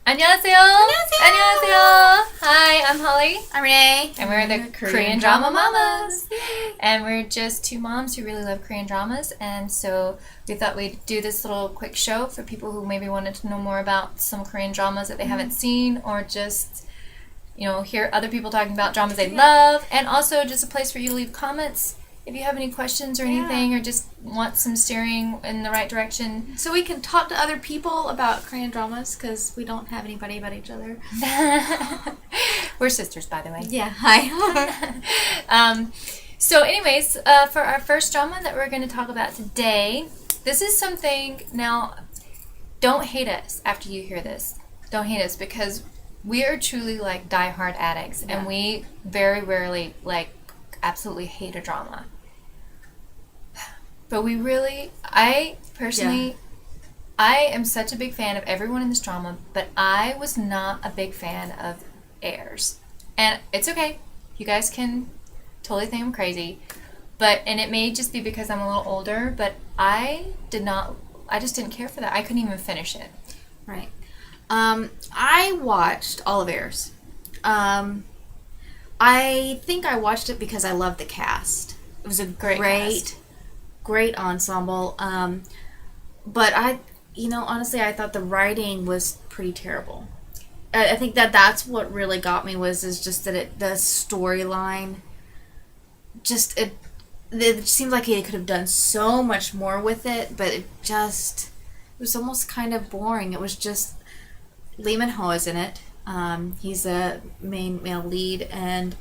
안녕하세요. Hi, I'm Holly. I'm Renee. And we're the Korean Drama Mamas. And we're just two moms who really love Korean dramas. And so we thought we'd do this little quick show for people who maybe wanted to know more about some Korean dramas that they haven't seen, or just, hear other people talking about dramas they love. And also just a place for you to leave comments if you have any questions or anything, or just want some steering in the right direction. So we can talk to other people about Korean dramas, because we don't have anybody but each other. We're sisters, by the way. Yeah, hi. So anyways, for our first drama that we're going to talk about today, this is something, now, don't hate us after you hear this. Don't hate us, because we are truly like diehard addicts, and we very rarely absolutely hate a drama. But I personally, I am such a big fan of everyone in this drama, but I was not a big fan of Heirs. And it's okay. You guys can totally think I'm crazy. And it may just be because I'm a little older, but I just didn't care for that. I couldn't even finish it. Right. I watched all of Heirs. I think I watched it because I loved the cast. It was a great ensemble. But honestly, I thought the writing was pretty terrible. I think that's what really got me is just that the storyline, it seemed like he could have done so much more with it, but it was almost kind of boring. It was just, Lee Min-ho is in it. He's a main male lead, and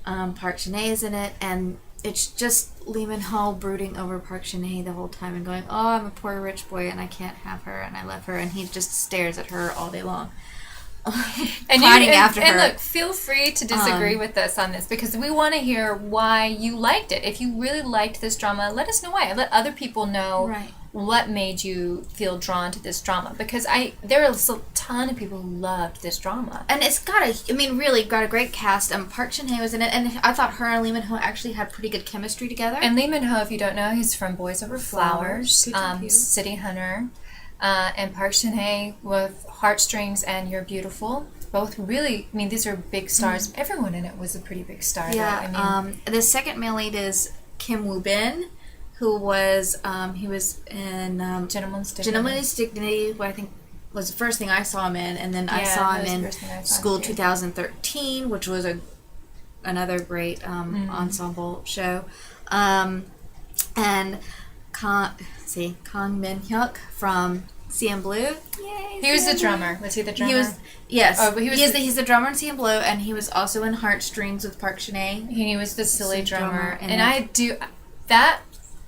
Park Shin-hye is in it, and it's just Lee Min-ho brooding over Park Shin-hye the whole time and going, "Oh, I'm a poor rich boy and I can't have her and I love her," and he just stares at her all day long. And look, feel free to disagree with us on this, because we want to hear why you liked it. If you really liked this drama, let us know why. Let other people know what made you feel drawn to this drama, because there are a ton of people who loved this drama, and it's really got a great cast. Park Shin-hye was in it, and I thought her and Lee Min-ho actually had pretty good chemistry together. And Lee Min-ho, if you don't know, he's from Boys Over Flowers, City Hunter, and Park Shin-hye with Heartstrings and You're Beautiful. Both really, these are big stars. Everyone in it was a pretty big star. Yeah. The second male lead is Kim Woo-bin, who was he was in Gentleman's Dignity, what I think was the first thing I saw him in, and then I saw him in School 2013, which was another great ensemble show. And Kang Min-hyuk from CN Blue. Yay! He was the drummer. Was he the drummer? Yes. Oh, but he's the drummer in CN Blue, and he was also in Heartstrings with Park Shin-hye. He was the silly drummer. And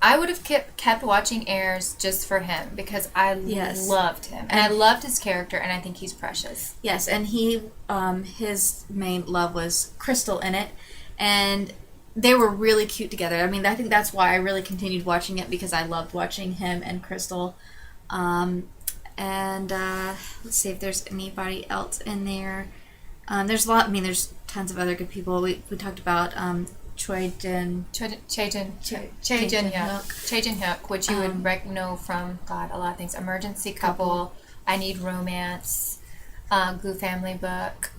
I would have kept watching Heirs just for him, because I loved him. And I loved his character, and I think he's precious. Yes, and his main love was Crystal in it, and they were really cute together. I think that's why I really continued watching it, because I loved watching him and Crystal. Let's see if there's anybody else in there. There's a lot. There's tons of other good people. We talked about Choi Jin Hyuk, which you would know from a lot of things. Emergency Couple, I Need Romance, Glue Family Book,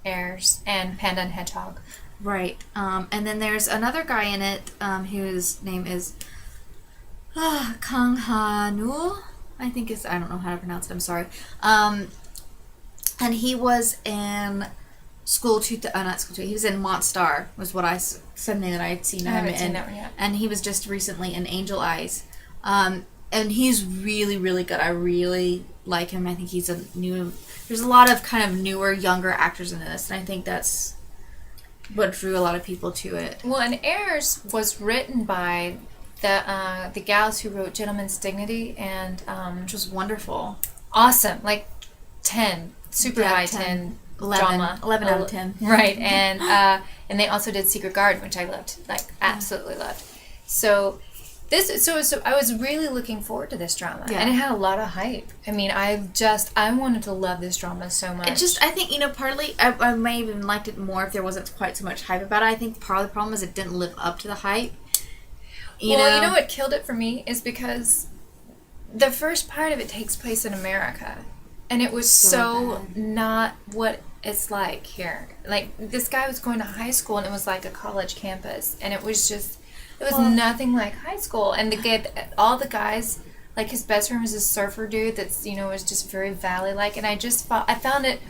Heirs, and Panda and Hedgehog. Right. And then there's another guy in it whose name is Kang Ha-nu. I don't know how to pronounce it, I'm sorry. And he was in he was in Monster, was something that I had seen him in. I haven't seen that one yet. And he was just recently in Angel Eyes. And he's really, really good. I really like him. I think there's a lot of kind of newer, younger actors in this, and I think that's what drew a lot of people to it. Well, and Heirs was written by the gals who wrote Gentleman's Dignity, and which was wonderful. Awesome. 10. Super high 10. 11 out of 10. Right. And they also did Secret Garden, which I loved. Absolutely loved. So I was really looking forward to this drama. Yeah. And it had a lot of hype. I wanted to love this drama so much. I think, partly, I may have even liked it more if there wasn't quite so much hype about it. I think part of the problem is it didn't live up to the hype. You know what killed it for me is because the first part of it takes place in America. And it was so bad. not what it's like here. Like, this guy was going to high school, and it was like a college campus. And it was nothing like high school. And all the guys, like, his best friend was a surfer dude that's, was just very valley-like. And I found it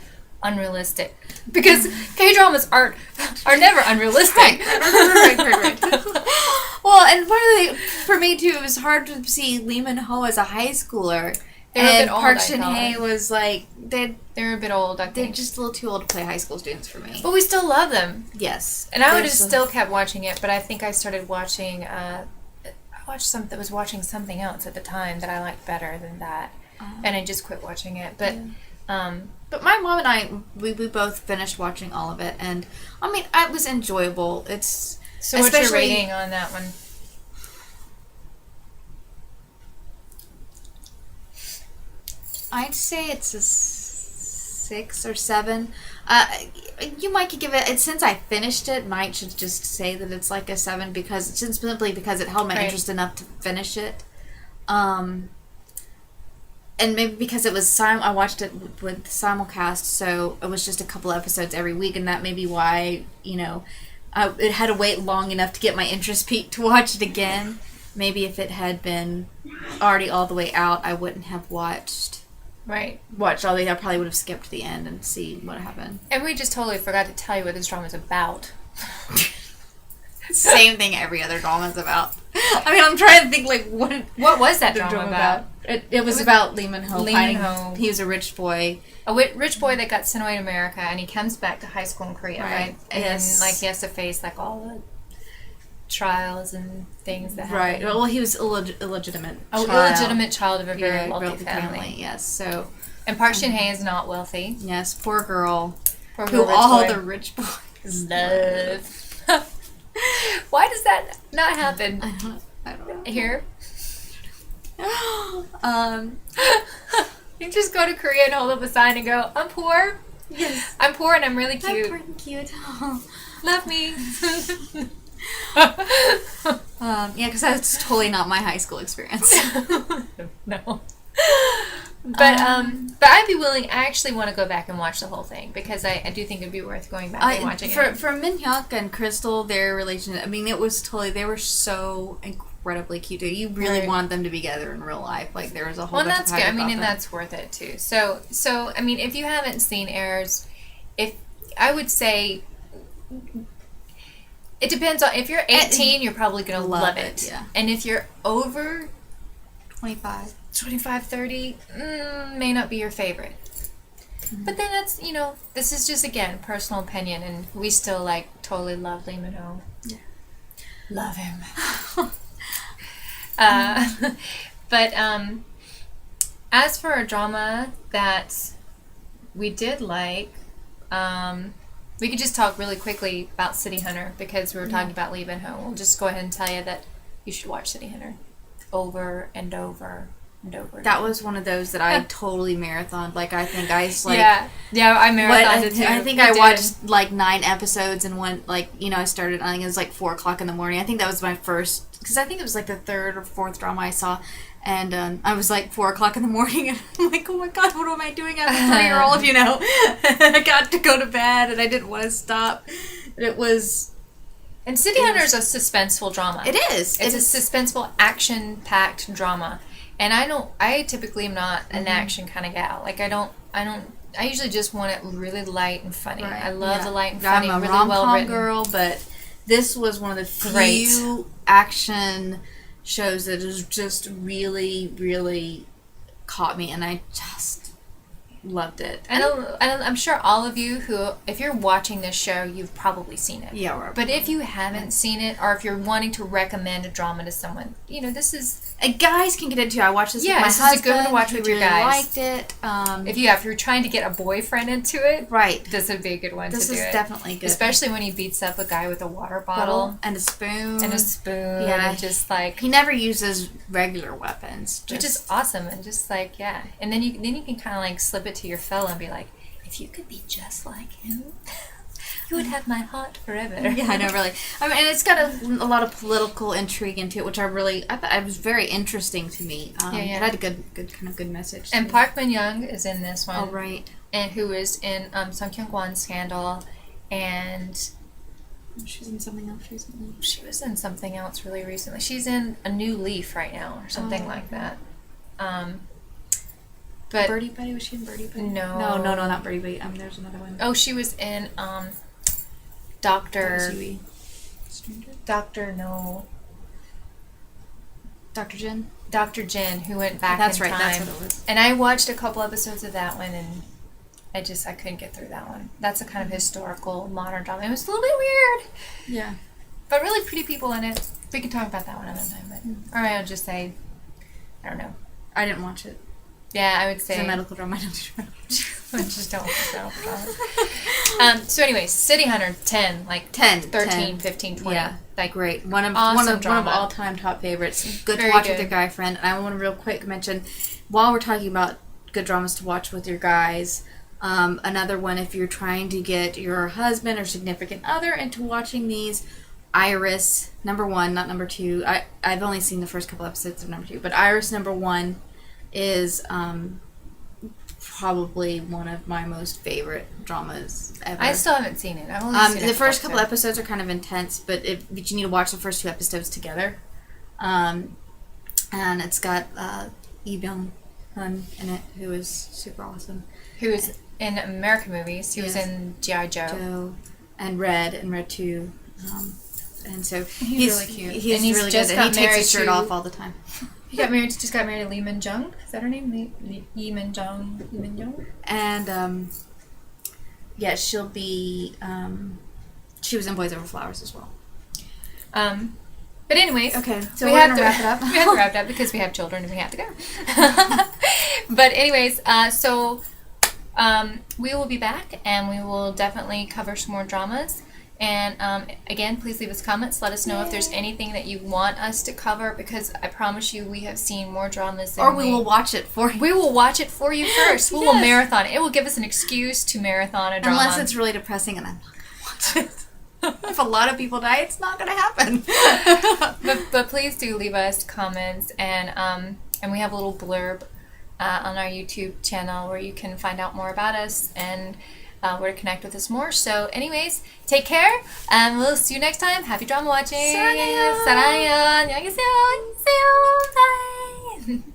unrealistic. Because K-dramas are never unrealistic. Right. Well, and for me, too, it was hard to see Lee Min-ho as a high schooler. They were a bit and Park old, Shin-hye was like, they were a bit old, I they're think. just a little too old to play high school students for me. But we still love them. Yes. And I would have still kept watching it, but I think I started watching, was watching something else at the time that I liked better than that. And I just quit watching it. But, But my mom and I, we both finished watching all of it, and I mean, it was enjoyable. So what's your rating on that one? I'd say it's a 6 or 7. You might could give it, since I finished it, might should just say that it's like a 7 simply because it held my interest enough to finish it. And maybe because it was I watched it with simulcast, so it was just a couple episodes every week, and that may be why, it had to wait long enough to get my interest peaked to watch it again. Maybe if it had been already all the way out, I wouldn't have watched all the way. I probably would have skipped the end and see what happened. And we just totally forgot to tell you what this drama is about. Same thing every other drama is about. I mean, I'm trying to think, like, what was that drama about? It was about Lee Min-ho. Min-ho. He was a rich boy. A rich boy that got sent away to America, and he comes back to high school in Korea, right? And then, he has to face, all the trials and things that happen. Right. Well, he was illegitimate child. Illegitimate child of a very wealthy family. Yes, so... And Park Shin-hye is not wealthy. Yes, poor girl. Poor who all the rich boys love. Why does that not happen? I don't know. Here? You just go to Korea and hold up a sign and go, I'm poor. Yes. I'm poor and I'm really cute. I'm poor and cute. Love me. Yeah, because that's totally not my high school experience. No. But I'd be willing. I actually want to go back and watch the whole thing because I do think it'd be worth going back and watching it. For Min Hyuk and Crystal, their relationship, I mean, it was totally, they were so incredibly cute. You really wanted them to be together in real life. Like, there was a whole bunch that's of good. I mean, and that's worth it too. So I mean, if you haven't seen Heirs, I would say it depends on, if you're 18, you're probably going to love it. Yeah. And if you're over 25, 30, may not be your favorite. Mm-hmm. But then that's, this is just, again, personal opinion, and we still, totally love Lee Min-ho. Yeah. Love him. But as for a drama that we did like, we could just talk really quickly about City Hunter because we were talking about Lee Min-ho. We'll just go ahead and tell you that you should watch City Hunter over and over and over. That was one of those that I totally marathoned. I think I I marathoned it too. I think I watched 9 episodes and one, I started, I think it was 4 o'clock in the morning. I think that was my first, because I think it was the 3rd or 4th drama I saw. And I was 4 o'clock in the morning, and I'm like, oh my god, what am I doing? I'm a 3-year-old, I got to go to bed, and I didn't want to stop. It was... And City Hunter is a suspenseful drama. It is. It's a suspenseful, action-packed drama. And I typically am not an action kind of gal. I usually just want it really light and funny. Right. I love the light and funny, I'm a really rom-com well written. girl, but this was one of the few action shows that has just really, really caught me, and I just loved it. And I'm sure all of you who, if you're watching this show, you've probably seen it. Yeah, right. But if you haven't seen it, or if you're wanting to recommend a drama to someone, this is... guys can get into it. I watched this with my husband. This is a good one to watch with your guys. Liked it. If you're trying to get a boyfriend into it, right, this would be a good one to do it. This is definitely good. Especially when he beats up a guy with a water bottle. And a spoon. Yeah. And just he never uses regular weapons. Which is awesome. And just And then you can kind of slip it to your fella and be like, if you could be just like him, You would have my heart forever. Yeah, I know, really. I mean, and it's got a lot of political intrigue into it, which I thought it was very interesting to me. It had a good message. And Park Min Young is in this one. Oh, right. And who is in Sung Kyung Kwan's Scandal, and she was in something else recently. She was in something else really recently. She's in A New Leaf right now, or something like that. But Birdie Buddy, was she in Birdie Buddy? No, not Birdie Buddy. There's another one. Oh, she was in Doctor Jin. Dr. Jin, who went back That's in right, time. that's what it was. And I watched a couple episodes of that one, and I couldn't get through that one. That's a kind of historical modern drama. It was a little bit weird. Yeah. But really pretty people in it. We can talk about that one another time. But, or I'll just say, I don't know. I didn't watch it. Yeah, I would say. It's a medical drama. I just don't watch medical dramas. So anyways, City Hunter, 10, like 10, 13, 10. 15, 20. Yeah, like great. One of all-time top favorites. Good to watch with your guy friend. And I want to real quick mention, while we're talking about good dramas to watch with your guys, another one if you're trying to get your husband or significant other into watching these, Iris, number 1, not number 2. I've only seen the first couple episodes of number 2, but Iris, number 1, is probably one of my most favorite dramas ever. I still haven't seen it. I've only seen it. The first couple episodes are kind of intense, but you need to watch the first 2 episodes together. And it's got Lee Byung-hun in it, who is super awesome. Who is in American movies. He was in G.I. Joe. And Red 2. And so he's really cute. He's really good. And he takes his shirt off all the time. He just got married to Lee Min Jung. Is that her name? Lee Min Jung. And she'll be. She was in Boys Over Flowers as well. But anyways, okay, so we're gonna wrap it up. We have to wrap it up because we have children and we have to go. But anyways, so we will be back and we will definitely cover some more dramas. And again, please leave us comments. Let us know if there's anything that you want us to cover, because I promise you we have seen more dramas than we will watch it for you. We will watch it for you first. We will marathon it. It will give us an excuse to marathon a drama. Unless it's really depressing and I'm not going to watch it. If a lot of people die, it's not going to happen. but please do leave us comments, and we have a little blurb on our YouTube channel where you can find out more about us and where to connect with us more. So anyways, take care, and we'll see you next time. Happy drama watching. 사랑해요. 사랑해요. 안녕히 계세요. 안녕히 계세요. Bye.